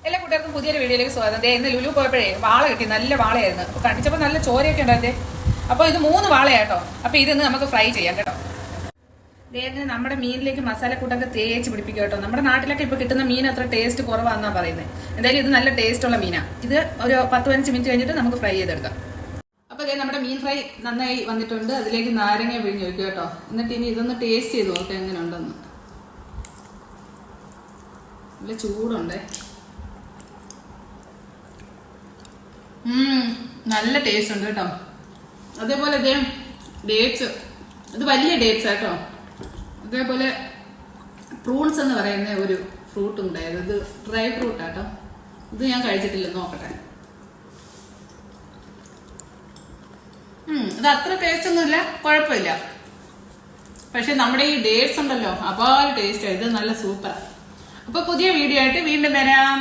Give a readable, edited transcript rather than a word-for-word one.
എല്ലാ കൂട്ടുകാർക്കും പുതിയൊരു വീഡിയോയിലേക്ക് സ്വാഗതം. ഇന്ന് ലുലു പോയപ്പോഴേ വാള കിട്ടി, നല്ല വാളയായിരുന്നു. അപ്പൊ കണ്ടിച്ചപ്പോൾ നല്ല ചോരയൊക്കെ ഉണ്ടായിരുന്നേ. അപ്പോൾ ഇത് 3 വാളയാട്ടോ. അപ്പൊ ഇതൊന്ന് നമുക്ക് ഫ്രൈ ചെയ്യാം കേട്ടോ. ദേഹത്തിന് നമ്മുടെ മീനിലേക്ക് മസാലക്കൂട്ടൊക്കെ തേച്ച് പിടിപ്പിക്കുക കേട്ടോ. നമ്മുടെ നാട്ടിലൊക്കെ ഇപ്പൊ കിട്ടുന്ന മീൻ അത്ര ടേസ്റ്റ് കുറവാന്നാ പറയുന്നത്. എന്തായാലും ഇത് നല്ല ടേസ്റ്റ് ഉള്ള മീനാ. ഇത് ഒരു 10-15 മിനിറ്റ് കഴിഞ്ഞിട്ട് നമുക്ക് ഫ്രൈ ചെയ്തെടുക്കാം. അപ്പൊ ഇതേ നമ്മുടെ മീൻ ഫ്രൈ നന്നായി വന്നിട്ടുണ്ട്. അതിലേക്ക് നാരങ്ങ പിഴിഞ്ഞ് വെക്കുക കേട്ടോ. എന്നിട്ട് ഇനി ഇതൊന്ന് ടേസ്റ്റ് ചെയ്ത് നോക്കാം എങ്ങനെ ഉണ്ടെന്ന്. നല്ല ചൂടുണ്ടേ. നല്ല ടേസ്റ്റ് ഉണ്ട് കേട്ടോ. അതേപോലെ ഇതേ ഡേറ്റ്സ്, ഇത് വലിയ ഡേറ്റ്സ് ആട്ടോ. അതേപോലെ പ്രൂൺസ് എന്ന് പറയുന്ന ഒരു ഫ്രൂട്ട് ഉണ്ടായത്, ഇത് ഡ്രൈ ഫ്രൂട്ട് ആട്ടോ. ഇത് ഞാൻ കഴിച്ചിട്ടില്ല, നോക്കട്ടെ. ഇത് അത്ര ടേസ്റ്റ് ഒന്നുമില്ല, കുഴപ്പമില്ല. പക്ഷെ നമ്മുടെ ഈ ഡേറ്റ്സ് ഉണ്ടല്ലോ, അപാര ടേസ്റ്റ്. ഇത് നല്ല സൂപ്പർ. അപ്പൊ പുതിയ വീഡിയോ ആയിട്ട് വീണ്ടും വരാം.